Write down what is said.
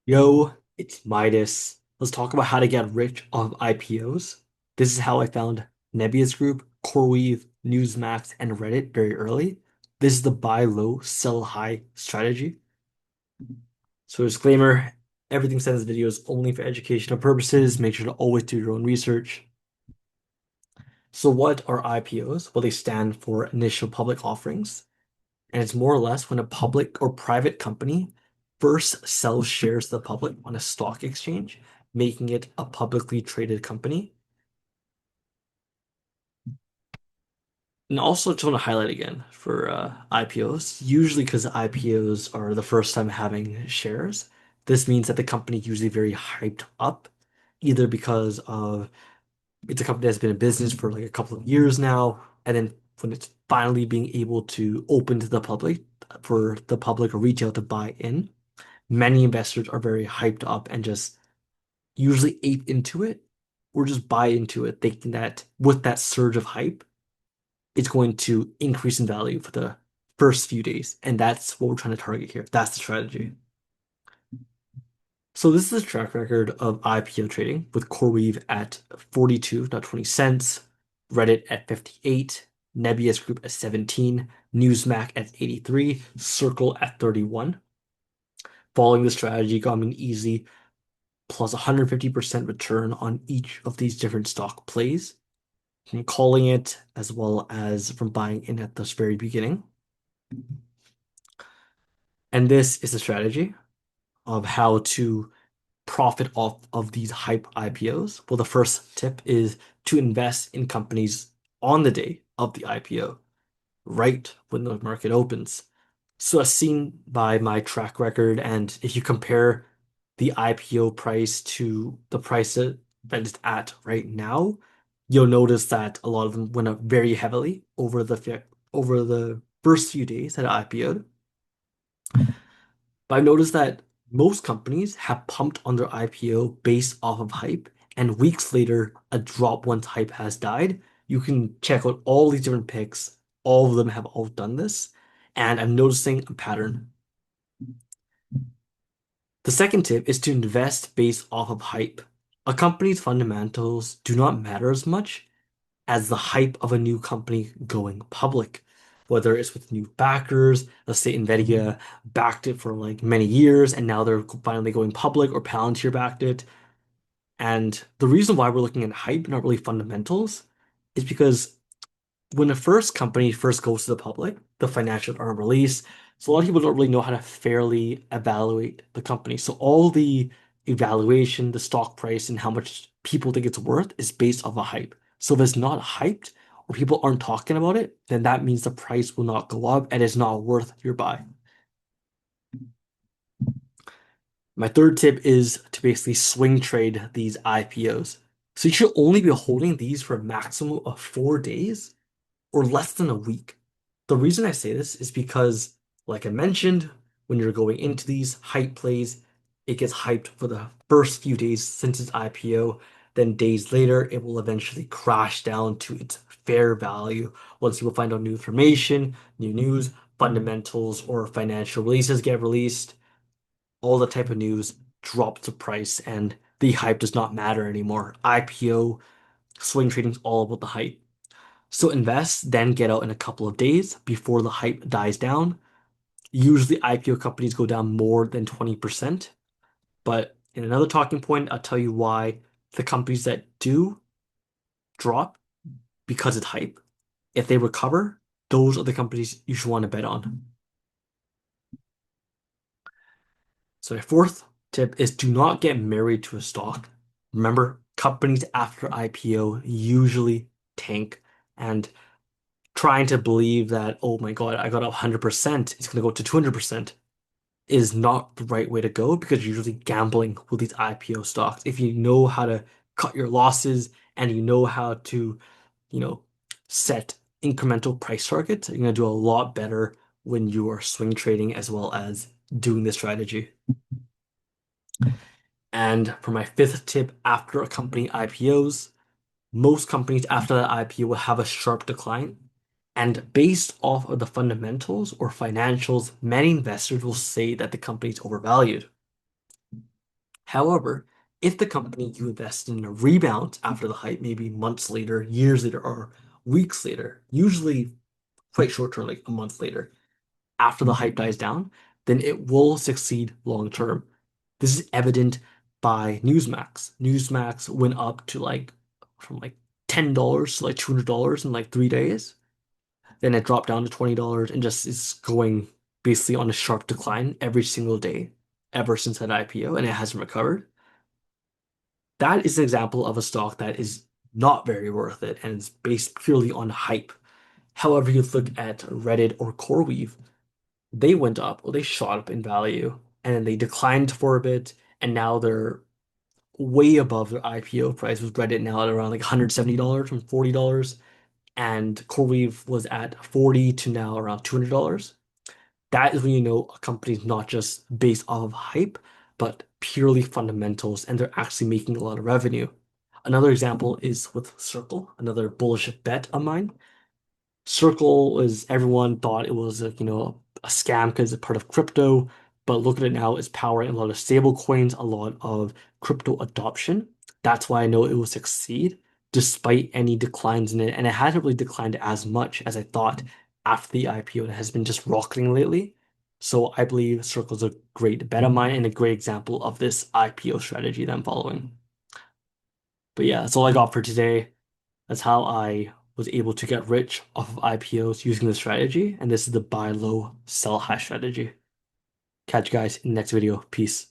Yo, it's Midas. Let's talk about how to get rich off IPOs. This is how I found Nebius Group, CoreWeave, Newsmax, and Reddit very early. This is the buy low, sell high strategy. So disclaimer, everything said in this video is only for educational purposes. Make sure to always do your own research. So what are IPOs? Well, they stand for initial public offerings. And it's more or less when a public or private company first sells shares to the public on a stock exchange, making it a publicly traded company. And also, just want to highlight again for IPOs, usually because IPOs are the first time having shares, this means that the company usually very hyped up, either because of it's a company that's been in business for like a couple of years now, and then when it's finally being able to open to the public for the public or retail to buy in, many investors are very hyped up and just usually ape into it or just buy into it, thinking that with that surge of hype, it's going to increase in value for the first few days. And that's what we're trying to target here. That's the strategy. So this is a track record of IPO trading with CoreWeave at 42.20 cents, Reddit at 58, Nebius Group at 17, Newsmax at 83, Circle at 31. Following the strategy got me an easy plus 150% return on each of these different stock plays from calling it as well as from buying in at the very beginning. And this is a strategy of how to profit off of these hype IPOs. Well, the first tip is to invest in companies on the day of the IPO, right when the market opens. So as seen by my track record, and if you compare the IPO price to the price that it's at right now, you'll notice that a lot of them went up very heavily over the first few days that it IPO'd. But I've noticed that most companies have pumped on their IPO based off of hype, and weeks later, a drop once hype has died. You can check out all these different picks. All of them have all done this, and I'm noticing a pattern. The second tip is to invest based off of hype. A company's fundamentals do not matter as much as the hype of a new company going public. Whether it's with new backers, let's say NVIDIA backed it for like many years and now they're finally going public, or Palantir backed it. And the reason why we're looking at hype, not really fundamentals, is because when a first company first goes to the public, the financials aren't released. So a lot of people don't really know how to fairly evaluate the company. So all the evaluation, the stock price, and how much people think it's worth is based off a hype. So if it's not hyped or people aren't talking about it, then that means the price will not go up and it's not worth your buy. My third tip is to basically swing trade these IPOs. So you should only be holding these for a maximum of 4 days or less than a week. The reason I say this is because, like I mentioned, when you're going into these hype plays, it gets hyped for the first few days since its IPO. Then days later, it will eventually crash down to its fair value once people find out new information, new news, fundamentals, or financial releases get released. All the type of news drops the price, and the hype does not matter anymore. IPO swing trading is all about the hype. So invest, then get out in a couple of days before the hype dies down. Usually IPO companies go down more than 20%. But in another talking point, I'll tell you why the companies that do drop because it's hype, if they recover, those are the companies you should want to bet on. So my fourth tip is do not get married to a stock. Remember, companies after IPO usually tank, and trying to believe that, oh my God, I got 100%, it's going to go to 200% is not the right way to go, because you're usually gambling with these IPO stocks. If you know how to cut your losses and you know how to, you know, set incremental price targets, you're going to do a lot better when you are swing trading as well as doing this strategy. And for my fifth tip, after a company IPOs, most companies after that IPO will have a sharp decline. And based off of the fundamentals or financials, many investors will say that the company is overvalued. However, if the company you invest in rebounds after the hype, maybe months later, years later, or weeks later, usually quite short term, like a month later, after the hype dies down, then it will succeed long term. This is evident by Newsmax. Newsmax went up to like from like $10 to like $200 in like 3 days. Then it dropped down to $20 and just is going basically on a sharp decline every single day ever since that IPO, and it hasn't recovered. That is an example of a stock that is not very worth it and is based purely on hype. However, you look at Reddit or CoreWeave, they went up, or they shot up in value, and then they declined for a bit, and now they're way above their IPO price, with Reddit now at around like $170 from $40, and CoreWeave was at 40 to now around $200. That is when you know a company is not just based off of hype, but purely fundamentals, and they're actually making a lot of revenue. Another example is with Circle, another bullish bet of mine. Circle is everyone thought it was a scam because it's part of crypto, but look at it now, it's powering a lot of stable coins, a lot of crypto adoption. That's why I know it will succeed despite any declines in it, and it hasn't really declined as much as I thought after the IPO. It has been just rocketing lately. So I believe Circle's a great bet of mine and a great example of this IPO strategy that I'm following. But yeah, that's all I got for today. That's how I was able to get rich off of IPOs using this strategy. And this is the buy low, sell high strategy. Catch you guys in the next video. Peace.